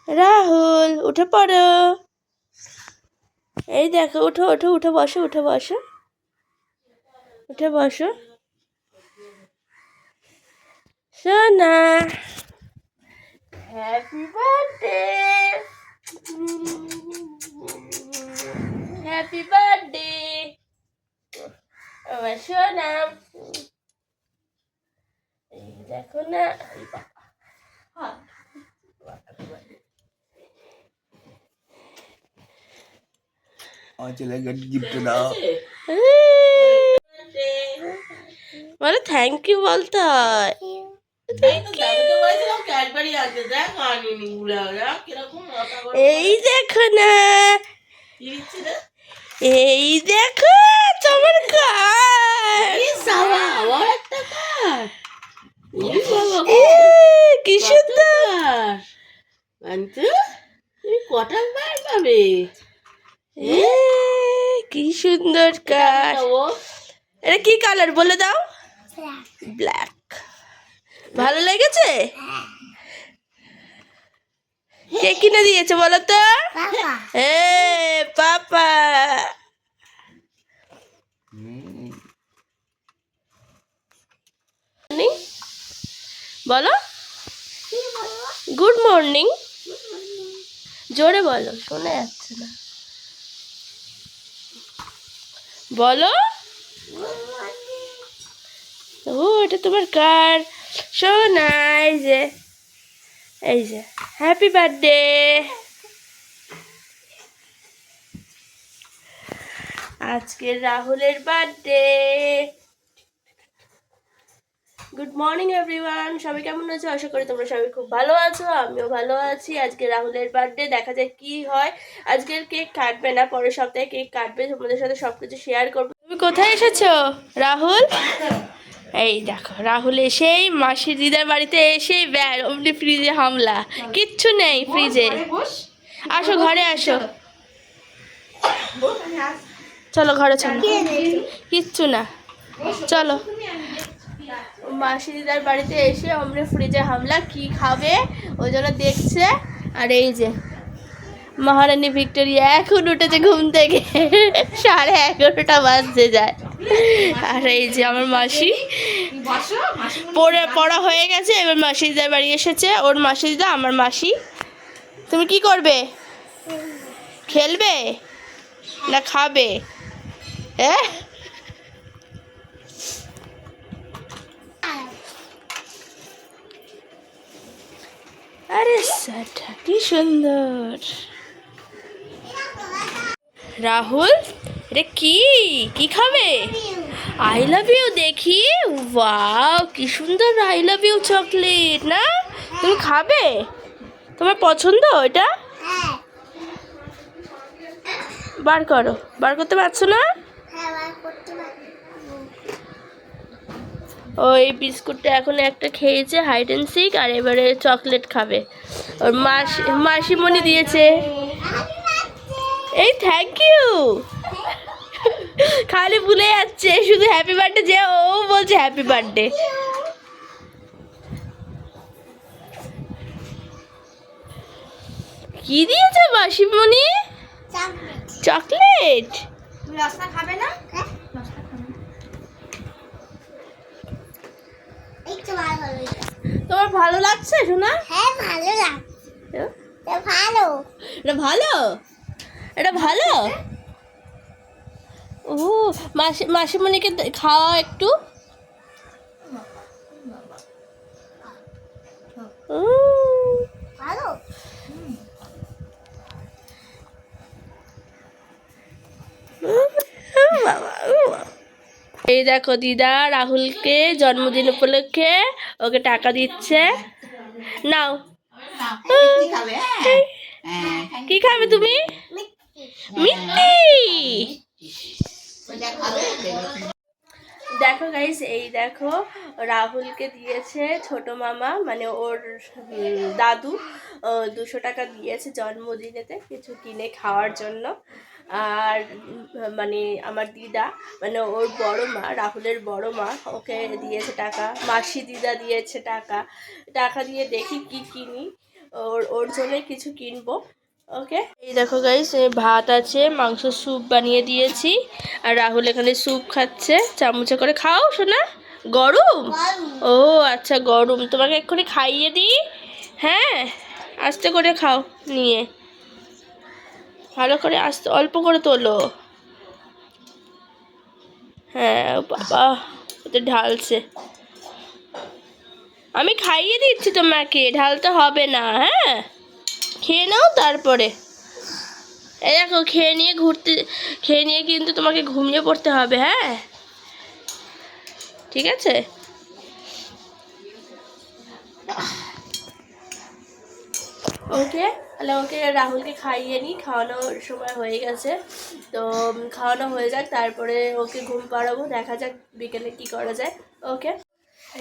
রাহুল উঠে পড়ো। এই দেখো, উঠো উঠো উঠে বসো, উঠে বসো, উঠে বসো সোনা। হ্যাপি বার্থডে, হ্যাপি বার্থডে আমার সোনা। এই দেখো না, গিফট দাও। বলো থ্যাংক ইউ বলতে হয়। এই দেখো না, এই দেখো তোমার কার, কি সুন্দর। কটা বার পাবে, কি সুন্দর কার। এটা কি কালার বলে দাও? ব্ল্যাক। ভালো লেগেছে? কে কিনে দিয়েছে বলো তো? পাপা। বলো গুড মর্নিং, জোরে বলো, শোনা যাচ্ছে না। বলো। ও এটা তোমার কার সোনা। এই যে, এই যে হ্যাপি বার্থডে। আজকে রাহুলের বার্থডে। গুড মর্নিং এভরিওয়ান, সবাই কেমন আছো? আশা করি তোমরা সবাই খুব ভালো আছো, আমিও ভালো আছি। আজকে রাহুলের বার্থডে, দেখা যাক কি হয়। আজকের কেক কাটবে না, পরের সপ্তাহে কেক কাটবে, তোমাদের সাথে সবকিছু শেয়ার করবো। তুমি কোথায় এসেছো রাহুল? এই দেখো রাহুল এসেই মাসি দিদার বাড়িতে এসেই অমনি ফ্রিজে হামলা, কিচ্ছু নেই ফ্রিজে। আসো ঘরে আসো, চলো ঘরে চলো, কিচ্ছু না, চলো। মাসি দিদার বাড়িতে এসে অমনি ফ্রিজে হামলা, কি খাবে ওই জন্য দেখছে। আর এই যে মহারানী ভিক্টোরিয়া এখন উঠেছে ঘুম থেকে, 11:30 বাজতে যায়। আর এই যে আমার মাসি পড়া হয়ে গেছে, এবার মাসি দিদার বাড়ি এসেছে। ওর মাসি দিদা আমার মাসি। তুমি কি করবে? খেলবে না খাবে? হ্যাঁ, আরে সাটা কি সুন্দর। রাহুল এটা কি, কি খাবে? আই লাভ ইউ দেখি। ওয়াও কি সুন্দর আই লাভ ইউ চকলেট না? তুমি খাবে? তোমার পছন্দ এটা? বার করো, বার করতে পারছো না? ওই বিস্কুটটা এখন একটা খেয়েছে হাইড অ্যান্ড সিক, আর এবারে চকলেট খাবে। ওর মাসিমণি দিয়েছে। এই থ্যাংক ইউ, খালি ভুলে যাচ্ছে শুধু হ্যাপি বার্থডে, যে ও বলছে হ্যাপি বার্থডে। কি দিয়েছে মাসিমণি? চকলেট। খাবে না? তোমার ভালো লাগছে শোনা? হ্যাঁ ভালো লাগছে, ভালো, এটা ভালো, এটা ভালো। ও মাসিমণিকে খাওয়া একটু। ভালো। এই দেখো দিদা রাহুলকে জন্মদিন উপলক্ষে ওকে টাকা দিচ্ছে, নাও। কি খাবে তুমি? মিষ্টি। দেখো গাইস, এই দেখো রাহুলকে দিয়েছে ছোট মামা, মানে ওর দাদু 200 টাকা দিয়েছে জন্মদিনেতে কিছু কিনে খাওয়ার জন্য। আর মানে আমার দিদা, মানে ওর বড় মা, রাহুলের বড় মা, ওকে দিয়েছে টাকা। মাসি দিদা দিয়েছে টাকা। টাকা দিয়ে দেখি কি কিনি। ওর জন্য কিছু কিনবো। ওকে, এই দেখো গাইস, ভাত আছে, মাংস স্যুপ বানিয়ে দিয়েছি, আর রাহুল এখানে স্যুপ খাচ্ছে চামচে করে। খাও শোনা, গরম? ও আচ্ছা গরম, তোমাকে এক্ষুনি খাইয়ে দিই। হ্যাঁ, আস্তে করে খাও, নিয়ে ভালো করে আস্তে অল্প করে তোলো। হ্যাঁ বাবা, ওতে ঢালছে। আমি খাইয়ে দিচ্ছি তোমাকে, ঢালতে হবে না। হ্যাঁ, খেয়ে নাও তারপরে। এই দেখো, খেয়ে নিয়ে কিন্তু তোমাকে ঘুমিয়ে পড়তে হবে। হ্যাঁ, ঠিক আছে। ওকে, তাহলে ওকে রাহুলকে খাইয়ে নিই, খাওয়ানোর সময় হয়ে গেছে। তো খাওয়ানো হয়ে যাক, তারপরে ওকে ঘুম পাড়াবো, দেখা যাক বিকেলে কি করা যায়। ওকে,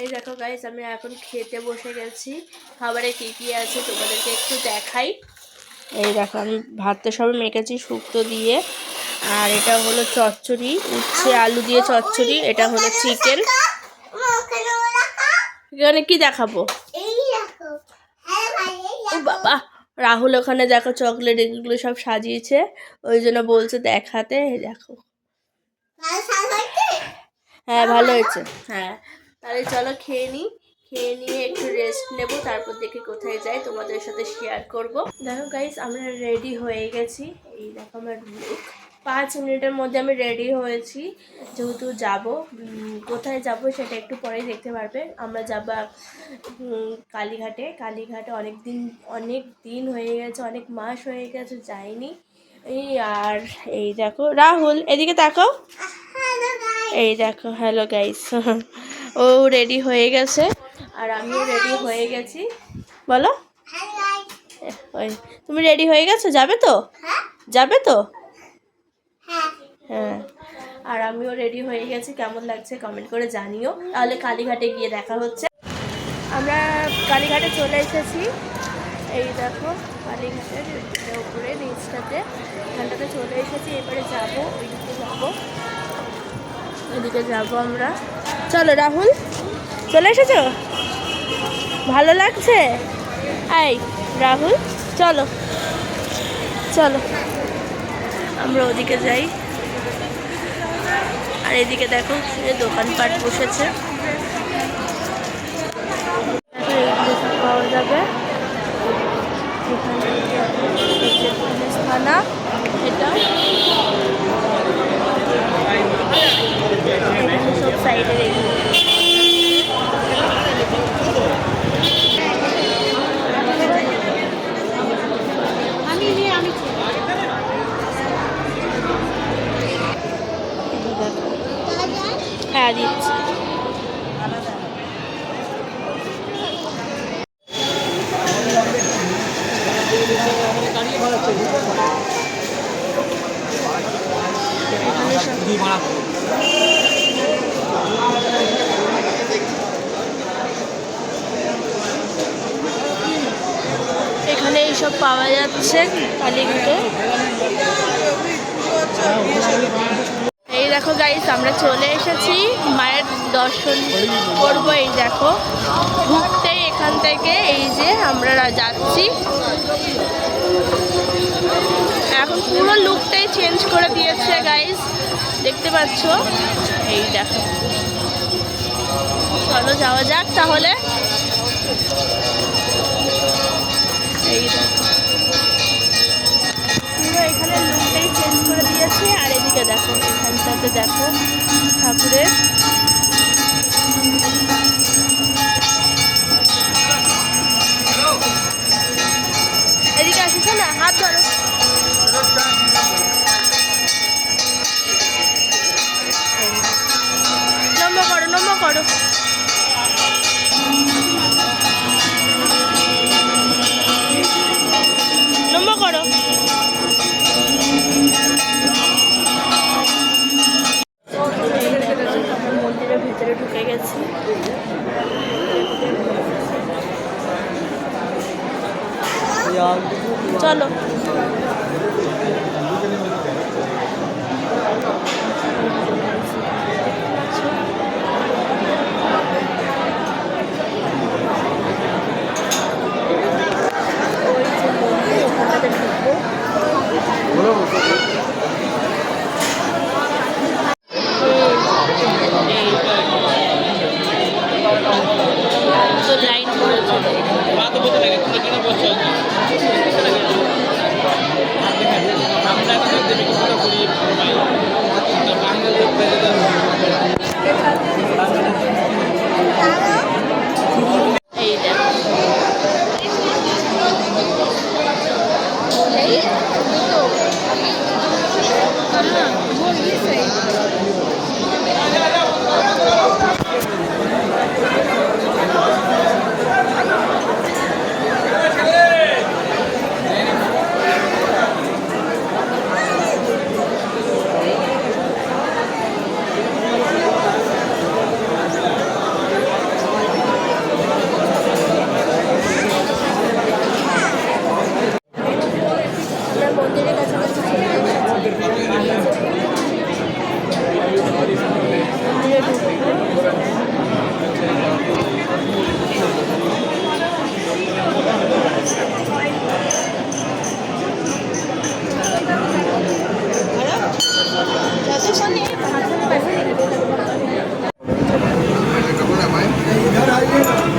এই দেখো গাইস, আমি এখন খেতে বসে গেছি। খাবারে কী কী আছে তোমাদেরকে একটু দেখাই। এই দেখো, আমি ভাতটা সবে মেখেছি শুক্তো দিয়ে, আর এটা হলো চচ্চড়ি, উচ্ছে আলু দিয়ে চচ্চড়ি, এটা হলো চিকেন। এখানে কি দেখাবো? ও বাবা, রাহুল ওখানে দেখো চকলেট এগুলো সব সাজিয়েছে, ওই জন্য বলছে দেখাতে। দেখো, হ্যাঁ ভালো হয়েছে। হ্যাঁ, তাহলে চলো খেয়ে নিই, খেয়ে নিয়ে একটু রেস্ট নেব, তারপর দেখি কোথায় যাই তোমাদের সাথে শেয়ার করব। দেখো গাইস, আমরা রেডি হয়ে গেছি। এই দেখো আমার লুক, 5 মিনিটের মধ্যে আমি রেডি হয়েছি। যেহেতু যাব, কোথায় যাব সেটা একটু পরেই দেখতে পারবে। আমরা যাব কালীঘাটে। কালীঘাটে অনেক দিন হয়ে গেছে, অনেক মাস হয়ে গেছে যাইনি। আর এই দেখো রাহুল, এদিকে তাকাও। এই দেখো, হ্যালো গাইস, ও রেডি হয়ে গেছে আর আমিও রেডি হয়ে গেছি। বলো, ওই তুমি রেডি হয়ে গেছো, যাবে তো? যাবে তো? হ্যাঁ, আর আমিও রেডি হয়ে গেছি। কেমন লাগছে কমেন্ট করে জানিও। তাহলে কালীঘাটে গিয়ে দেখা হচ্ছে। আমরা কালীঘাটে চলে এসেছি। এই দেখো, কালীঘাটের উপরে নিচটাতে, এখানটাতে চলে এসেছি। এবারে যাবো, ওইদিকে যাবো, ওইদিকে যাবো আমরা। চলো রাহুল, চলে এসেছো? ভালো লাগছে? এই রাহুল, চলো চলো, আমরা ওদিকে যাই। আর এদিকে দেখো দোকানপাট বসেছে, এগুলো সব পাওয়া যাবে এখানে। পুলিশ থানা এটা, এখানে সব সাইডের এগুলো। হ্যাঁ দিচ্ছি। এখানে এইসব পাওয়া যাচ্ছে কালীঘাটে। এই দেখো গাইস, আমরা চলে এসেছি, মায়ের দর্শন করবো। এই দেখো, ঢুকতেই এখান থেকে এই যে আমরা যাচ্ছি। এখন পুরো লুকটাই চেঞ্জ করে দিয়েছে গাইস, দেখতে পাচ্ছ। এই দেখো, চলো যাওয়া যাক তাহলে। এই দেখো, পুরো এখানে লুকটাই চেঞ্জ করে দিয়েছে। আর এদিকে দেখো, এখানটাতে দেখো ঠাকুরের। এদিকে আসিস না, হাত ধরো। নম্বর করো, নম্বর করো। নম্বর করো। আমরা মন্দিরের ভিতরে ঢুকে গেছি। চলো,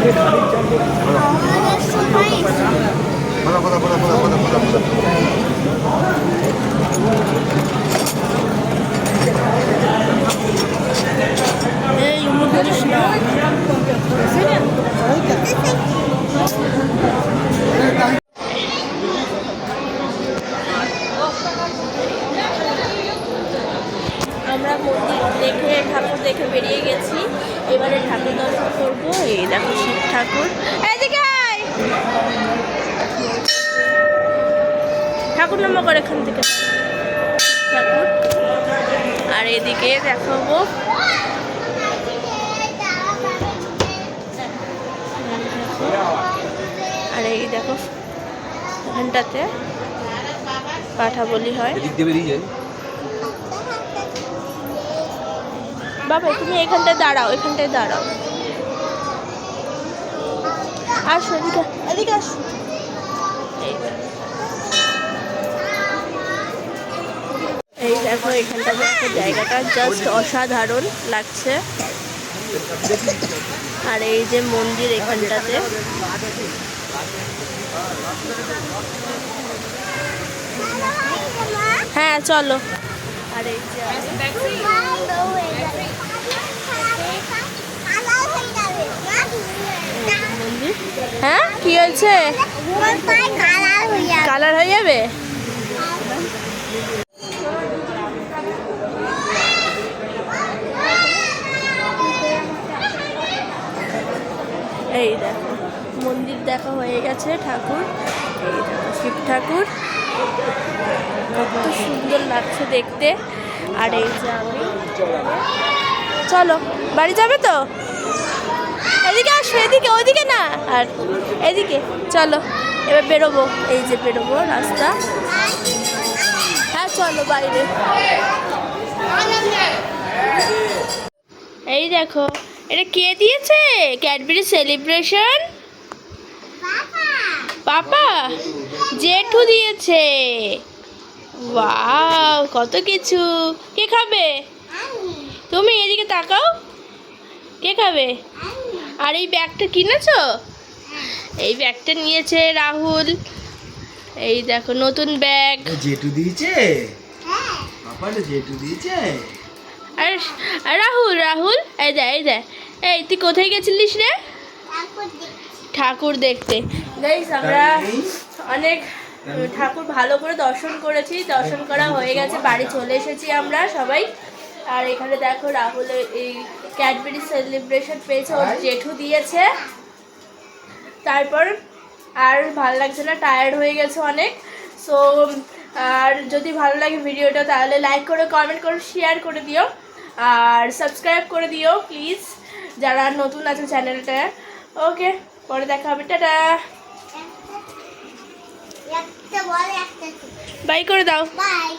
আমাদের সময় এই উমুক করিস না। আমরা মন্দির দেখে ঠাকুর দেখে বেরিয়ে গেছি, এবারে ঠাকুর দর্শন করবো। এই দেখো শিব ঠাকুর, এদিকে আয়। ঠাকুর নামা করে এখান থেকে ঠাকুর। আর এদিকে দেখাবো আর এই দেখো এখানটাতে পাঠা বলি হয়। বাবা তুমি এখানটায় দাঁড়াও, এখানটায় দাঁড়াও। আসো এদিকে, এদিকে আসো। এই দেখো এখানটা দেখো জায়গাটা জাস্ট অসাধারণ লাগছে। আর এই যে মন্দির এখানটাতে, হ্যাঁ চলো। আর এই যে মন্দির, হ্যাঁ কি হয়েছে? কালার হয়ে যাবে। এই দেখো মন্দির দেখা হয়ে গেছে, ঠাকুর এই দেখো শিব ঠাকুর, কত সুন্দর লাগছে দেখতে। আর এই যে আমি, চলো বাড়ি যাবে তো? এদিকে আসো, এদিকে ওইদিকে না, আর এদিকে চলো এবার বেরোবো। এই যে বেরোবো রাস্তা, হ্যাঁ চলো বাইরে। এই দেখো এটা কে দিয়েছে? ক্যাডবেরি সেলিব্রেশন পাপা, জেঠু দিয়েছে। ওয়াও কত কিছু। কে খাবে? তুমি এদিকে তাকাও, কে খাবে? আর এই ব্যাগটা কিনেছো? এই ব্যাগটা নিয়েছে রাহুল। এই দেখো নতুন ব্যাগ। জেঠু দিয়েছে, পাপাটা জেঠু দিয়েছে। আর রাহুল, রাহুল এই দে, এই দে। এই তুই কোথায় গেছিলিস রে? ঠাকুর দেখতে। গাইস আমরা অনেক ঠাকুর ভালো করে দর্শন করেছি, দর্শন করা হয়ে গেছে, বাড়ি চলে এসেছি আমরা সবাই। আর এখানে দেখো রাহুল এই ক্যাডবেরি সেলিব্রেশন পেয়েছে, ওর জেঠু দিয়েছে। তারপর আর ভালো লাগছে না, টায়ার্ড হয়ে গেছে অনেক। সো আর যদি ভালো লাগে ভিডিওটা তাহলে লাইক করে, কমেন্ট করে, শেয়ার করে দিও আর সাবস্ক্রাইব করে দিও প্লিজ, যারা নতুন আছে চ্যানেলটা। ওকে, পরে দেখা হবে, টাটা। বাই করে দাও। বাই।